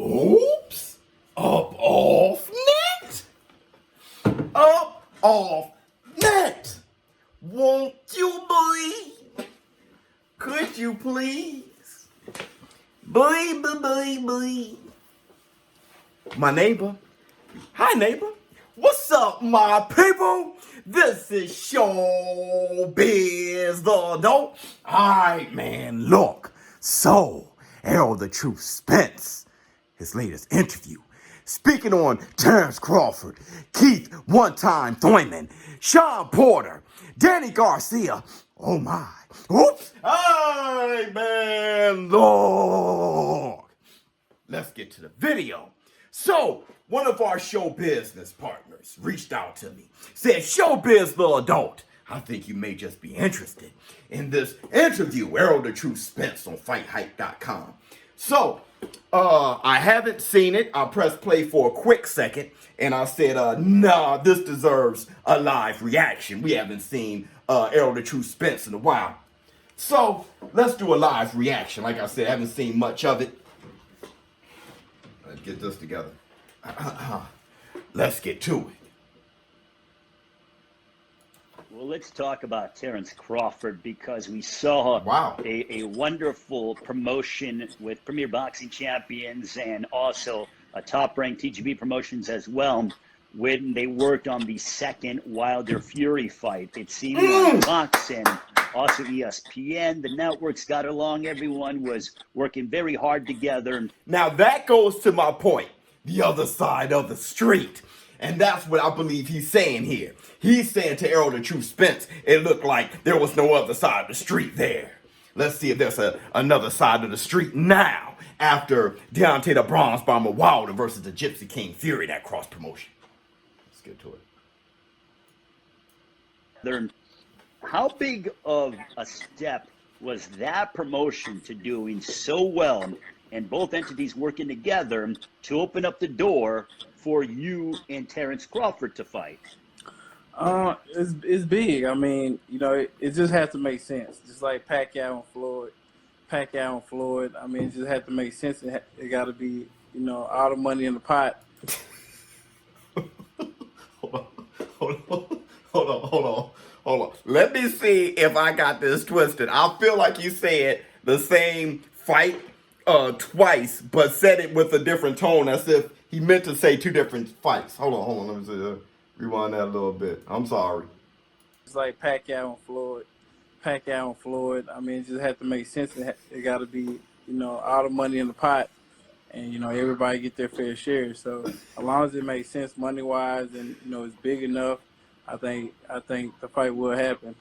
Oops. Up off net. Up off net. Won't you believe? Could you please? Believe. My neighbor. Hi, neighbor. What's up, my people? This is ShowBizz the adult. Alright, man, look. So, Errol the True Spence, his latest interview, speaking on Terrence Crawford, Keith One-Time Thurman, Sean Porter, Danny Garcia. Oh my. Oops. Alright, man, look. Let's get to the video. So, one of our show business partners reached out to me, said, ShowBizz the adult, I think you may just be interested in this interview, Errol the True Spence on FightHype.com. So, I haven't seen it. I pressed play for a quick second, and I said, nah, this deserves a live reaction. We haven't seen Errol the True Spence in a while. So, let's do a live reaction. Like I said, I haven't seen much of it. Let's get this together. Let's get to it. Well, let's talk about Terrence Crawford because we saw a wonderful promotion with Premier Boxing Champions and also a top-ranked TGB Promotions as well when they worked on the second Wilder Fury fight. It seemed like Fox and also ESPN, the networks got along. Everyone was working very hard together. Now that goes to my point, the other side of the street. And that's what I believe he's saying here. He's saying to Errol the True Spence, it looked like there was no other side of the street there. Let's see if there's another side of the street now after Deontay the Bronze Bomber Wilder versus the Gypsy King Fury, that cross promotion. Let's get to it. How big of a step was that promotion to doing so well and both entities working together to open up the door for you and Terrence Crawford to fight? It's big. I mean, you know, it just has to make sense. Just like Pacquiao and Floyd. I mean, it just had to make sense. It got to be, you know, all the money in the pot. Hold on. Let me see if I got this twisted. I feel like you said the same fight twice, but said it with a different tone, as if he meant to say two different fights. Hold on. Let me see, rewind that a little bit. I'm sorry. It's like Pacquiao and Floyd. I mean, it just had to make sense. It got to be, you know, all the money in the pot, and you know, everybody get their fair share. So as long as it makes sense money wise, and you know, it's big enough, I think the fight will happen.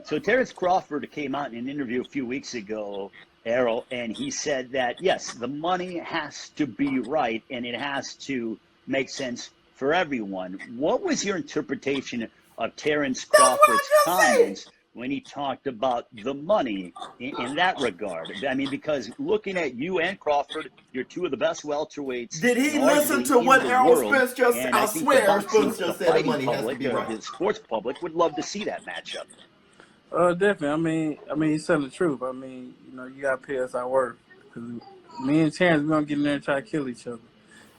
So Terrence Crawford came out in an interview a few weeks ago, Errol, and he said that, yes, the money has to be right and it has to make sense for everyone. What was your interpretation of Terrence Crawford's comments when he talked about the money in that regard? I mean, because looking at you and Crawford, you're two of the best welterweights. Did he listen to what Errol Spence just said? I swear Errol Spence just said the money has to be right. The sports public would love to see that matchup. Definitely. I mean, he's telling the truth. I mean, you know, you got to pay us our worth. Because me and Terrence, we're going to get in there and try to kill each other.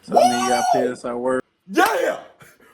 So, I mean, you got to pay us our worth. Yeah!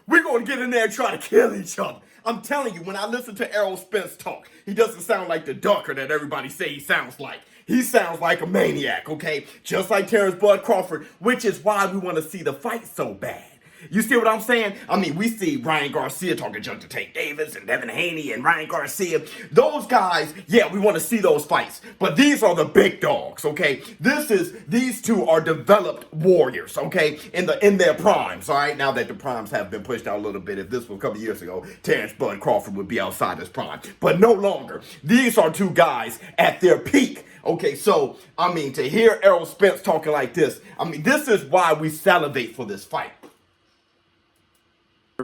We're going to get in there and try to kill each other. I'm telling you, when I listen to Errol Spence talk, he doesn't sound like the ducker that everybody say he sounds like. He sounds like a maniac, okay? Just like Terrence Bud Crawford, which is why we want to see the fight so bad. You see what I'm saying? I mean, we see Ryan Garcia talking junk to Tank Davis and Devin Haney and Ryan Garcia. Those guys, yeah, we want to see those fights. But these are the big dogs, okay? These two are developed warriors, okay? In their primes, all right? Now that the primes have been pushed out a little bit, if this was a couple years ago, Terrence Bud Crawford would be outside his prime. But no longer. These are two guys at their peak. Okay, so, I mean, to hear Errol Spence talking like this, I mean, this is why we salivate for this fight.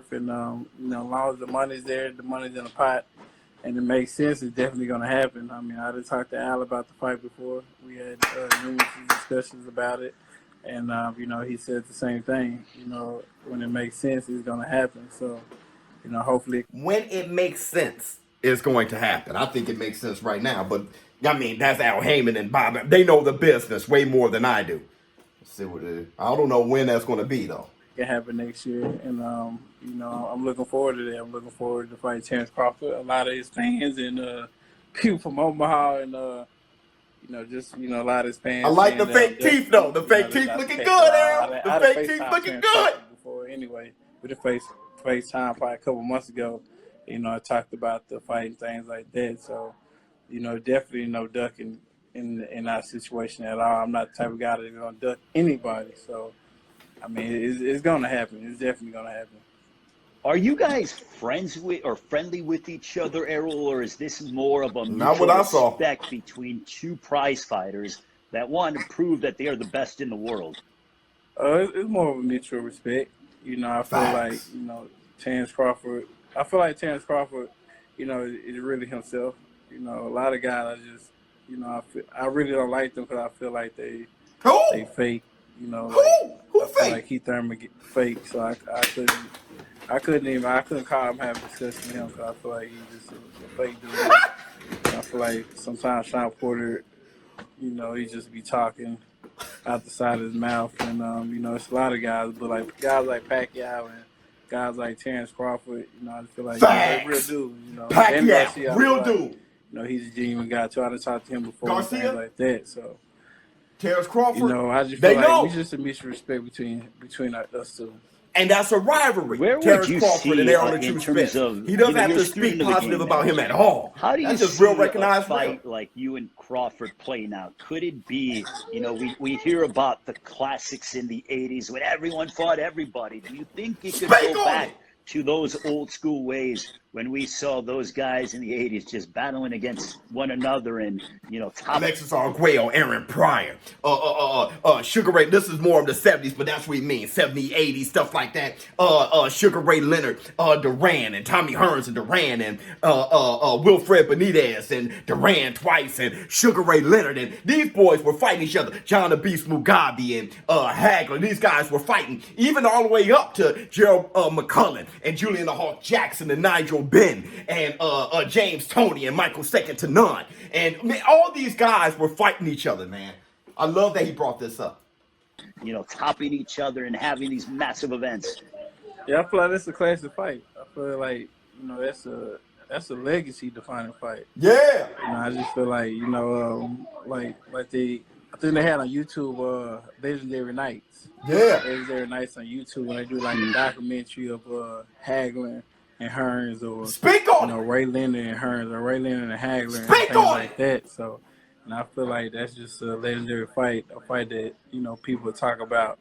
And, you know, as long as the money's there, the money's in the pot, and it makes sense, it's definitely going to happen. I mean, I just talked to Al about the fight before. We had numerous discussions about it, and, you know, he said the same thing. You know, when it makes sense, it's going to happen. So, you know, hopefully. When it makes sense, it's going to happen. I think it makes sense right now, but, I mean, that's Al Heyman and Bob. They know the business way more than I do. See what it is. I don't know when that's going to be though. It can happen next year, and I'm looking forward to that. I'm looking forward to fight Terrence Crawford. A lot of his fans and people from Omaha and a lot of his fans. I like the fake teeth though. The fake teeth looking good, Errol. The fake teeth looking good. Before anyway, we did FaceTime probably a couple months ago. I talked about the fight and things like that. So, definitely no ducking in our situation at all. I'm not the type of guy that's gonna duck anybody. So, I mean, it's gonna happen. It's definitely gonna happen. Are you guys friends with or friendly with each other, Errol, or is this more of a Not mutual what I saw. respect between two prize fighters that want to prove that they are the best in the world? It's more of a mutual respect. I feel like, Terrence Crawford. I feel like Terrence Crawford, is really himself. A lot of guys, I really don't like them because I feel like they fake. Who I feel fake? like Keith Thurman get fake, so I couldn't call him having discussion with him because I feel like he's just a fake dude. I feel like sometimes Sean Porter, he just be talking out the side of his mouth, and it's a lot of guys, but like guys like Pacquiao and guys like Terrence Crawford, I just feel like they're real dudes. Pacquiao, real dude. He's a genuine guy too. I done talked to him before and Garcia? things like that. So Terrence Crawford. I just They feel know. like it's just a mutual respect between us two. And that's a rivalry. Where would Terrence you Crawford see, and Errol the in Truth terms Spence. of, He doesn't have you're to a student speak of the positive game about now. him at all. How do you That's just see real a recognized fight real. like you and Crawford playing out? Could it be, we hear about the classics in the 80s when everyone fought everybody. Do you think it could Speak go on back it. to those old school ways when we saw those guys in the 80s just battling against one another and, top? Alexis Arguello, Aaron Pryor, Sugar Ray. This is more of the 70s, but that's what we mean. 70s, 80s, stuff like that. Sugar Ray Leonard, Duran, and Tommy Hearns and Duran, and Wilfred Benitez and Duran twice, and Sugar Ray Leonard. And these boys were fighting each other. John the Beast Mugabe and Hagler. These guys were fighting, even all the way up to Gerald McCullen and Julian the Hawk Jackson and Nigel Benn and James Toney and Michael Second to None. And man, all these guys were fighting each other, man. I love that he brought this up. Topping each other and having these massive events. Yeah, I feel like that's a classic fight. I feel like that's a legacy defining fight. Yeah. I just feel like I think they had on YouTube Legendary Nights. Yeah. Legendary Nights on YouTube when they do like a documentary of Hagler and Hearns, or Speak on it. Ray Leonard and Hearns, or Ray Leonard and Hagler, and Speak things on like that. So, and I feel like that's just a legendary fight, a fight that people talk about,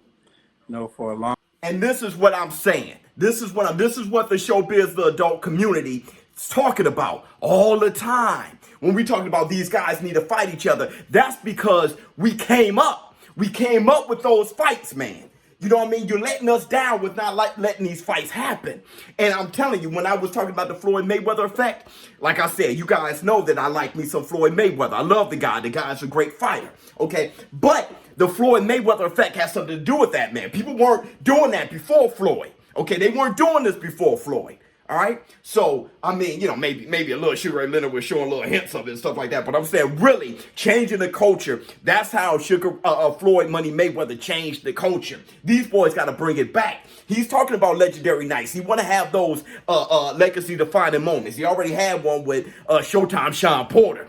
for a long. And this is what I'm saying. This is what the ShowBizz, the adult community, is talking about all the time. When we talking about these guys need to fight each other, that's because we came up. We came up with those fights, man. You know what I mean? You're letting us down with not letting these fights happen. And I'm telling you, when I was talking about the Floyd Mayweather effect, like I said, you guys know that I like me some Floyd Mayweather. I love the guy. The guy's a great fighter. Okay? But the Floyd Mayweather effect has something to do with that, man. People weren't doing that before Floyd. Okay? They weren't doing this before Floyd. All right. So, I mean, maybe a little Sugar Ray Leonard was showing little hints of it and stuff like that. But I'm saying really changing the culture. That's how Floyd Money Mayweather changed the culture. These boys got to bring it back. He's talking about legendary nights. He want to have those legacy defining moments. He already had one with Showtime Sean Porter,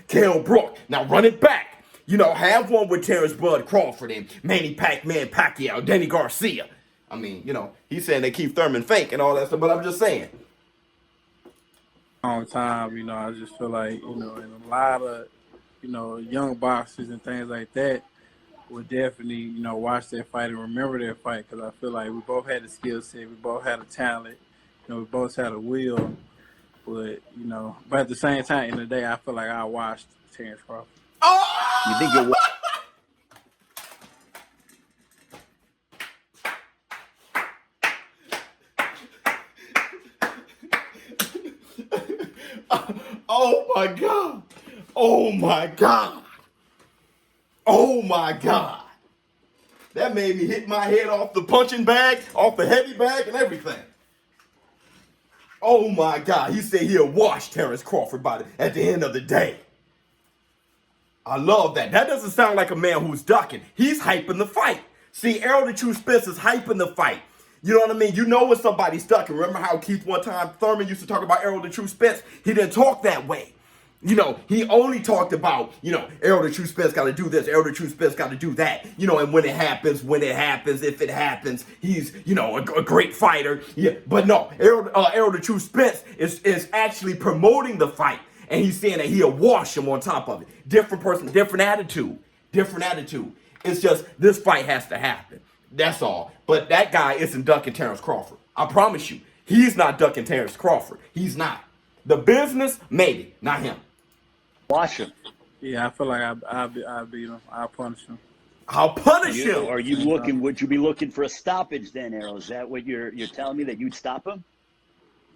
Kell Brook. Now run it back. Have one with Terrence Bud Crawford and Manny Pac-Man Pacquiao, Danny Garcia. I mean, he's saying they keep Thurman fake and all that stuff, but I'm just saying. Long time, I just feel like, and a lot of, young boxers and things like that would definitely, watch that fight and remember that fight, because I feel like we both had the skill set, we both had the talent, we both had a will, but at the same time, in the day, I feel like I watched Terrence Crawford. Oh! You think you're Oh my God. Oh my God. Oh my God. That made me hit my head off the punching bag, off the heavy bag and everything. Oh my God. He said he'll wash Terrence Crawford at the end of the day. I love that. That doesn't sound like a man who's ducking. He's hyping the fight. See, Errol the True Spence is hyping the fight. You know what I mean? You know when somebody's ducking. Remember how Keith one time, Thurman used to talk about Errol the True Spence? He didn't talk that way. You know, he only talked about, you know, Errol the True Spence got to do this, Errol the True Spence got to do that. You know, and when it happens, if it happens, he's, you know, a great fighter. Yeah, but no, Errol the True Spence is actually promoting the fight. And he's saying that he'll wash him on top of it. Different person, different attitude. It's just this fight has to happen. That's all. But that guy isn't ducking Terence Crawford. I promise you. He's not ducking Terence Crawford. He's not. The business, maybe. Not him. Wash him. Yeah, I feel like I'll beat him. I'll punish him. I'll punish him. Are you looking? Would you be looking for a stoppage then, Errol? Is that what you're telling me, that you'd stop him?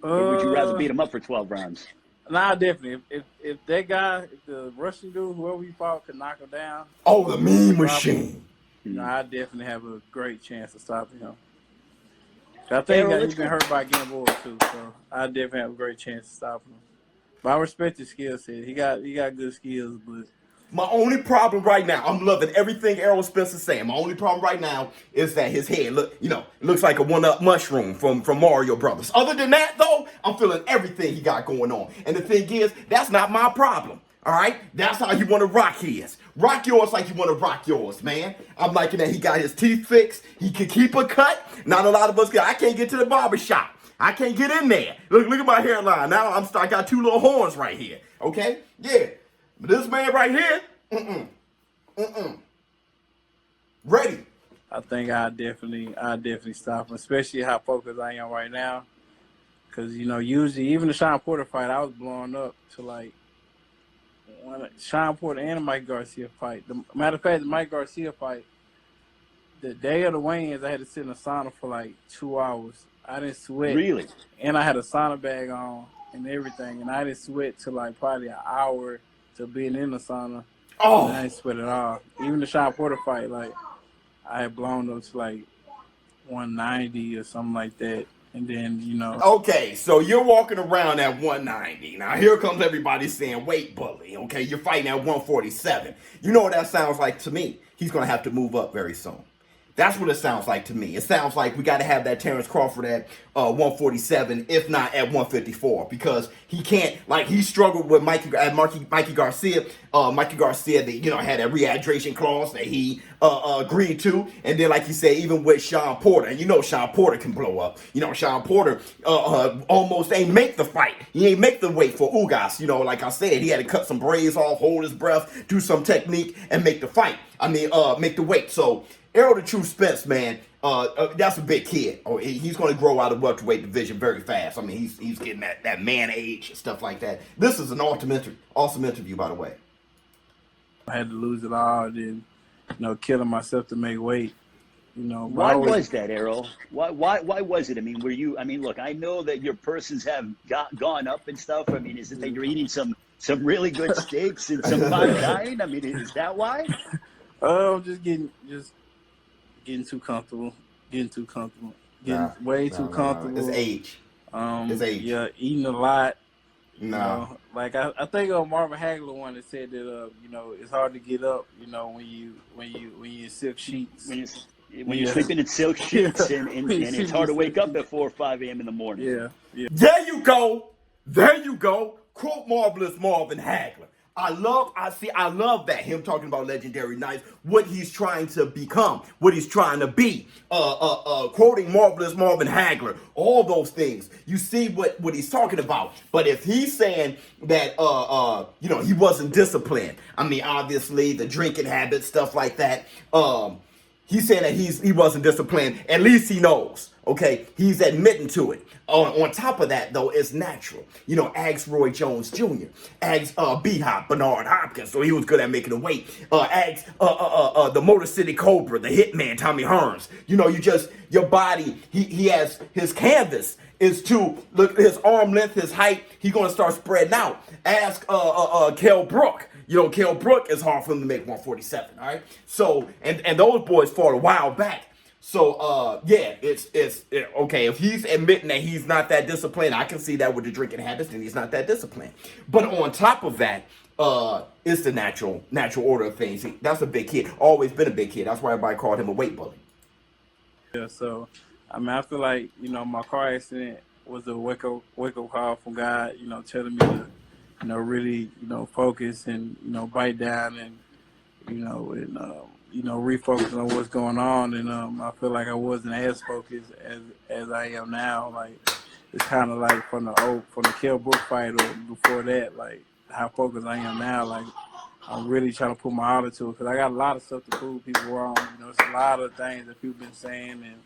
Or would you rather beat him up for 12 rounds? Nah, definitely. If that guy, if the Russian dude, whoever he fought, could knock him down. Oh, the meme machine. You know, I definitely have a great chance of stopping him. I think he's been hurt by Gamboa too, so I definitely have a great chance of stopping him. But I respect his skill set. He got good skills, but my only problem right now, I'm loving everything Errol Spence is saying. My only problem right now is that his head looks like a one-up mushroom from Mario Brothers. Other than that, though, I'm feeling everything he got going on. And the thing is, that's not my problem. All right? That's how you want to rock his. Rock yours like you want to rock yours, man. I'm liking that he got his teeth fixed. He can keep a cut. Not a lot of us can. I can't get to the barber shop. I can't get in there. Look at my hairline. Now I got two little horns right here. Okay? Yeah. But this man right here, ready. I think I definitely stop him, especially how focused I am right now. Because, you know, usually, even the Sean Porter fight, I was blowing up to like, when Sean Porter and the Mike Garcia fight. Matter of fact, the Mike Garcia fight, the day of the weigh-ins, I had to sit in a sauna for like 2 hours. I didn't sweat. Really? And I had a sauna bag on and everything, and I didn't sweat till like probably an hour to being in the sauna. Oh. And I didn't sweat at all. Even the Sean Porter fight, like, I had blown up to like 190 or something like that. And then, you know. Okay, so you're walking around at 190. Now, here comes everybody saying, weight bully. Okay, you're fighting at 147. You know what that sounds like to me? He's going to have to move up very soon. That's what it sounds like to me. It sounds like we got to have that Terence Crawford at 147, if not at 154, because he can't, like, he struggled with Mikey Garcia. Mikey Garcia, had that rehydration clause that he agreed to. And then, like you said, even with Sean Porter, and Sean Porter can blow up. Sean Porter almost ain't make the fight. He ain't make the weight for Ugas. Like I said, he had to cut some braids off, hold his breath, do some technique, and make the fight. Make the weight. So, Errol the True Spence, man, that's a big kid. He's going to grow out of the welterweight division very fast. He's getting that man age and stuff like that. This is an awesome interview, by the way. I had to lose it all, then, killing myself to make weight. Why was that, Errol? Why was it? Look, I know that your persons have gone up and stuff. Is it that you're eating some really good steaks and some fine dining? Is that why? Just getting too comfortable. Way too comfortable. It's age. It's age. Yeah, eating a lot. No. Like I think Marvin Hagler one that said that it's hard to get up, when you're in silk sheets. When you're sleeping in silk sheets and it's hard to wake up at 4 or 5 a.m. in the morning. Yeah. There you go. Quote Marvelous Marvin Hagler. I love that. Him talking about legendary nights, what he's trying to become, what he's trying to be. Quoting Marvelous Marvin Hagler, all those things. You see what he's talking about. But if he's saying that he wasn't disciplined, obviously the drinking habit, stuff like that. He's saying that he wasn't disciplined. At least he knows. Okay, he's admitting to it. On top of that, though, it's natural. Ask Roy Jones Jr., ask B-Hop, Bernard Hopkins, so he was good at making the weight. Ask the Motor City Cobra, the Hitman, Tommy Hearns. Your body, he has his canvas is to look his arm length, his height. He's gonna start spreading out. Ask Kell Brook. Kell Brook is hard for him to make 147. All right. So and those boys fought a while back. So, it's okay. If he's admitting that he's not that disciplined, I can see that with the drinking habits, and he's not that disciplined. But on top of that, it's the natural order of things. That's a big kid. Always been a big kid. That's why everybody called him a weight bully. Yeah, so I mean, I feel like my car accident was a wake up call from God. Telling me to really focus and bite down and refocus on what's going on. And I feel like I wasn't as focused as I am now. Like it's kind of like from the Kell Brook fight or before that, like how focused I am now. Like I'm really trying to put my all into it because I got a lot of stuff to prove people wrong. It's a lot of things that people been saying and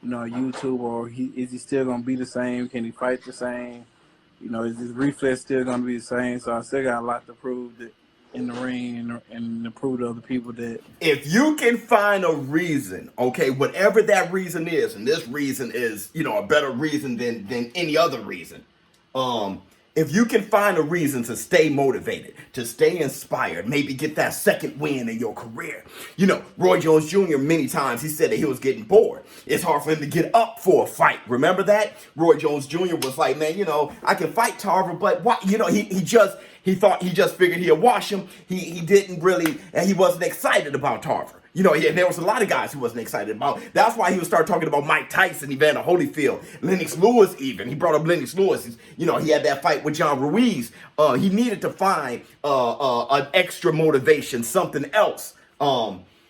YouTube, or is he still gonna be the same? Can he fight the same? Is his reflex still gonna be the same? So I still got a lot to prove that in the ring and to prove to other people that if you can find a reason, okay, whatever that reason is, and this reason is, a better reason than any other reason, if you can find a reason to stay motivated, to stay inspired, maybe get that second win in your career. Roy Jones Jr. many times he said that he was getting bored. It's hard for him to get up for a fight. Remember that? Roy Jones Jr. was like, man, I can fight Tarver, but what? He thought he just figured he'd wash him. He didn't really, and he wasn't excited about Tarver. There was a lot of guys he wasn't excited about. That's why he would start talking about Mike Tyson, Evander Holyfield, Lennox Lewis even. He brought up Lennox Lewis. He had that fight with John Ruiz. He needed to find an extra motivation, something else.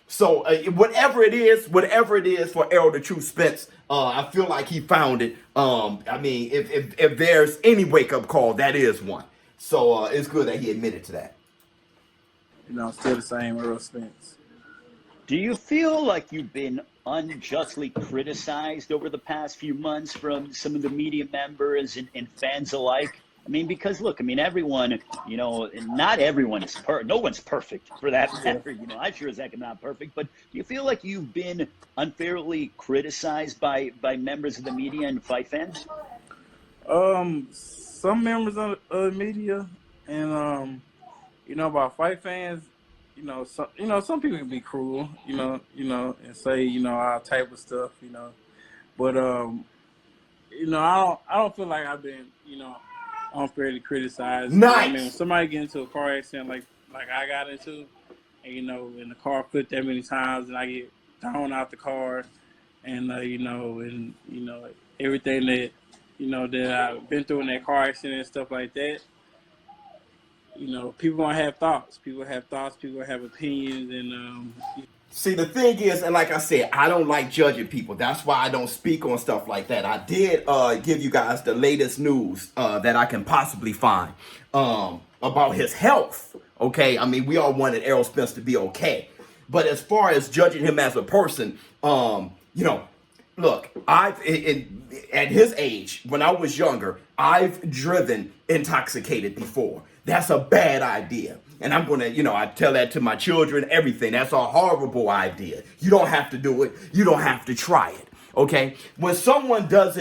So whatever it is for Errol the True Spence, I feel like he found it. If there's any wake-up call, that is one. So it's good that he admitted to that. Still the same Errol Spence. Do you feel like you've been unjustly criticized over the past few months from some of the media members and fans alike? Because look, everyone, not everyone is no one's perfect for that matter. I sure as heck am not perfect, but do you feel like you've been unfairly criticized by members of the media and fight fans? Some members of the media and by fight fans, some people can be cruel, and say, all type of stuff, but I don't feel like I've been, unfairly criticized. Nice. When somebody get into a car accident like I got into, and and the car flipped that many times, and I get thrown out the car, and everything that that I've been through in that car accident and stuff like that. People gonna have thoughts. People have opinions, and See, the thing is, and like I said, I don't like judging people. That's why I don't speak on stuff like that. I did give you guys the latest news that I can possibly find about his health. Okay, we all wanted Errol Spence to be okay, but as far as judging him as a person, look, at his age, when I was younger, I've driven intoxicated before. That's a bad idea. And I'm going to, I tell that to my children, everything. That's a horrible idea. You don't have to do it. You don't have to try it. Okay? When someone does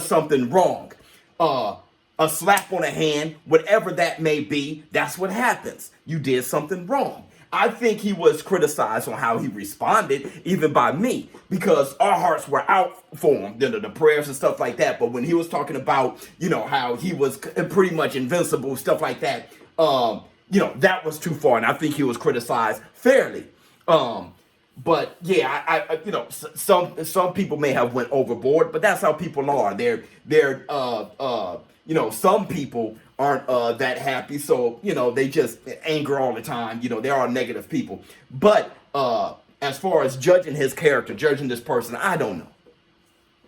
something wrong, a slap on the hand, whatever that may be, that's what happens. You did something wrong. I think he was criticized on how he responded, even by me, because our hearts were out for him, the prayers and stuff like that. But when he was talking about, how he was pretty much invincible, stuff like that, that was too far. And I think he was criticized fairly. But yeah, some people may have went overboard, but that's how people are. They're some people aren't that happy, so they just anger all the time. They are negative people. But as far as judging his character, judging this person, I don't know.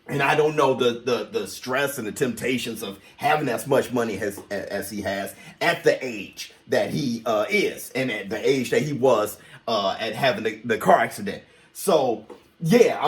And I don't know the stress and the temptations of having as much money as he has at the age that he is, and at the age that he was at having the car accident. So yeah,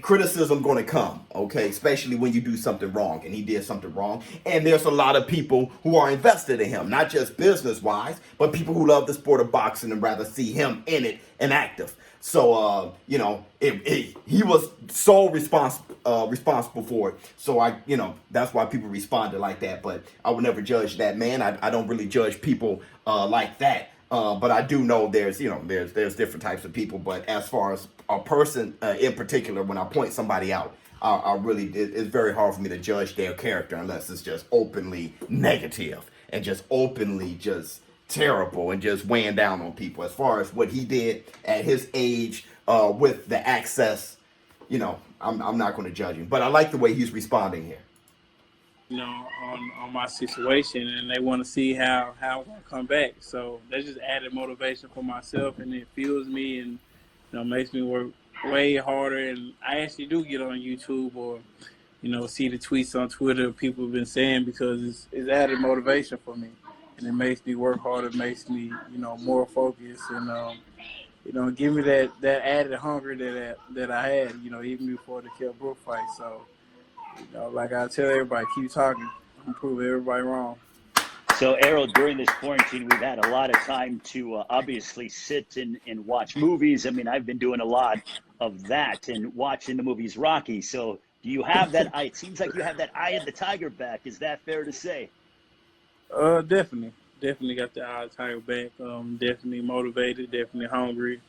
criticism going to come, okay, especially when you do something wrong, and he did something wrong. And there's a lot of people who are invested in him, not just business-wise, but people who love the sport of boxing and rather see him in it and active. So, he was so responsible for it. So that's why people responded like that. But I would never judge that man. I don't really judge people like that. But I do know there's different types of people. But as far as a person in particular, when I point somebody out, it's very hard for me to judge their character unless it's just openly negative. and just openly just terrible and just weighing down on people as far as what he did at his age with the access. I'm not going to judge him, but I like the way he's responding here. On my situation, and they want to see how I'm gonna come back. So that's just added motivation for myself, and it fuels me, and makes me work way harder. And I actually do get on YouTube or see the tweets on Twitter people have been saying, because it's added motivation for me, and it makes me work harder. It makes me more focused, and give me that added hunger that I had even before the Kell Brook fight. So. Like I tell everybody, keep talking. I'm proving everybody wrong. So, Errol, during this quarantine, we've had a lot of time to obviously sit and watch movies. I mean, I've been doing a lot of that and watching the movies Rocky. So, do you have that eye? It seems like you have that eye of the tiger back. Is that fair to say? Definitely got the eye of the tiger back. Definitely motivated, definitely hungry.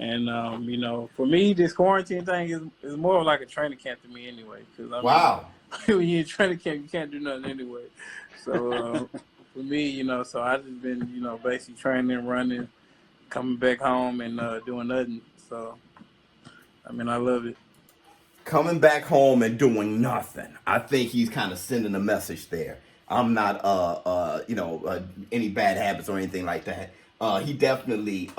And, for me, this quarantine thing is more like a training camp to me anyway. Cause, Wow. When you're in training camp, you can't do nothing anyway. So, for me, so I just been, basically training, running, coming back home and doing nothing. So, I love it. Coming back home and doing nothing. I think he's kind of sending a message there. I'm not, any bad habits or anything like that. He definitely,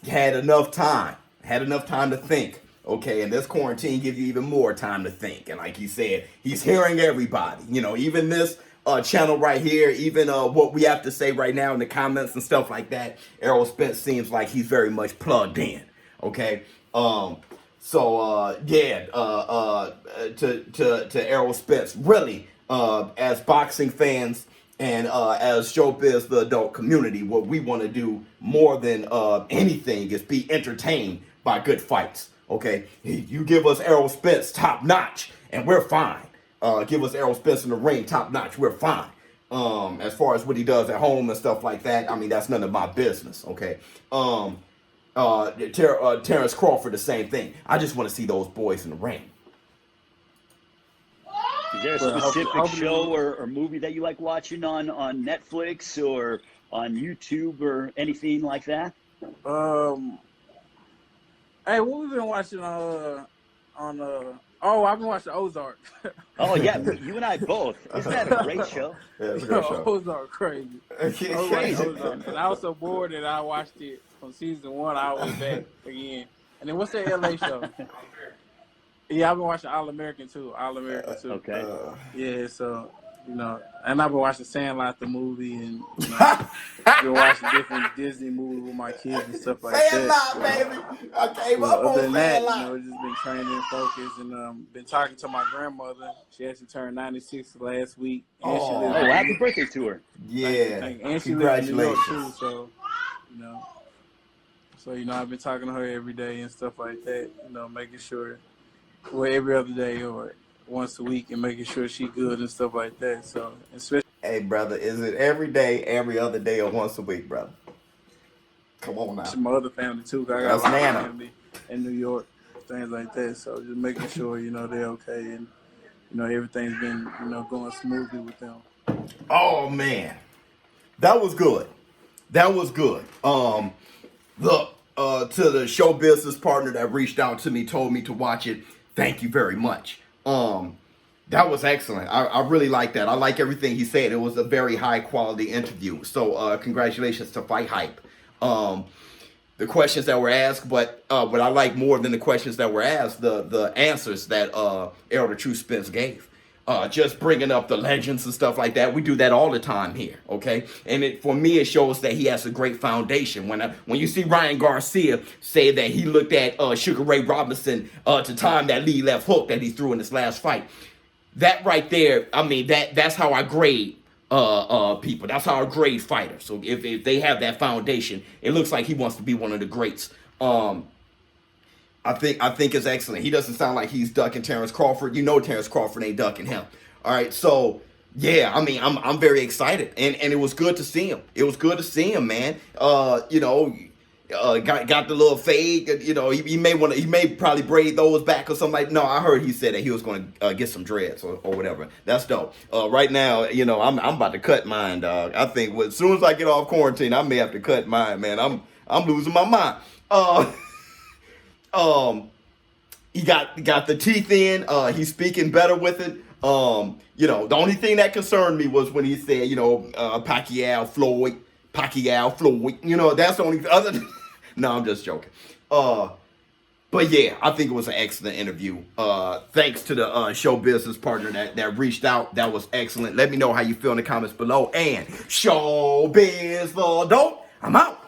had enough time to think. Okay, and this quarantine gives you even more time to think. And like he said, he's hearing everybody. Even this channel right here, even what we have to say right now in the comments and stuff like that. Errol Spence seems like he's very much plugged in. Okay, to Errol Spence, really, as boxing fans. And as ShowBizz, the adult community, what we want to do more than anything is be entertained by good fights. Okay, you give us Errol Spence top notch, and we're fine. Give us Errol Spence in the ring top notch, we're fine. As far as what he does at home and stuff like that, that's none of my business. Okay. Terrence Crawford, the same thing. I just want to see those boys in the ring. Is there a specific show or movie that you like watching on Netflix or on YouTube or anything like that? Hey, what we been watching I've been watching Ozark. Oh yeah, you and I both. Isn't that a great show? Yeah, it's a great show. Ozark crazy. Ozark. And I was so bored that I watched it from season 1 all the way back again. And then what's that LA show? Yeah, I've been watching All American too. Okay. Yeah, so and I've been watching Sandlot the movie, and I've been watching different Disney movies with my kids and stuff like Sandlot, that. baby. I came up Other on than that, Sandlot. just been training and focused, and been talking to my grandmother. She actually turned 96 last week. And she lives happy birthday to her. Yeah. And she lives in New York Congratulations. too, so I've been talking to her every day and stuff like that. Making sure. Well, every other day or once a week, and making sure she good and stuff like that. So, especially. Hey, brother, is it every day, every other day, or once a week, brother? Come on now. My other family too. I got That's a lot of Nana. family in New York, things like that. So just making sure they're okay, and everything's been going smoothly with them. Oh man, that was good. Look, to the show business partner that reached out to me, told me to watch it. Thank you very much. That was excellent. I really like that. I like everything he said. It was a very high quality interview. So congratulations to Fight Hype. The questions that were asked, but what I like more than the questions that were asked, the answers that Errol the True Spence gave. Just bringing up the legends and stuff like that. We do that all the time here, okay? And for me, it shows that he has a great foundation. When you see Ryan Garcia say that he looked at Sugar Ray Robinson to time that lead left hook that he threw in his last fight, that right there, that's how I grade people. That's how I grade fighters. So if they have that foundation, it looks like he wants to be one of the greats. I think it's excellent. He doesn't sound like he's ducking Terence Crawford. Terence Crawford ain't ducking him. All right, so yeah, I'm very excited, and it was good to see him. It was good to see him, man. got the little fade. You know, he may probably braid those back or something. No, I heard he said that he was going to get some dreads or whatever. That's dope. Right now, you know, I'm about to cut mine, dog. I think as soon as I get off quarantine, I may have to cut mine, man. I'm losing my mind. He got the teeth in. He's speaking better with it. You know, the only thing that concerned me was when he said, you know, Pacquiao Floyd. You know, that's the only other. No, I'm just joking. But yeah, I think it was an excellent interview. Thanks to the show business partner that reached out. That was excellent. Let me know how you feel in the comments below. And ShowBizz for dope. I'm out.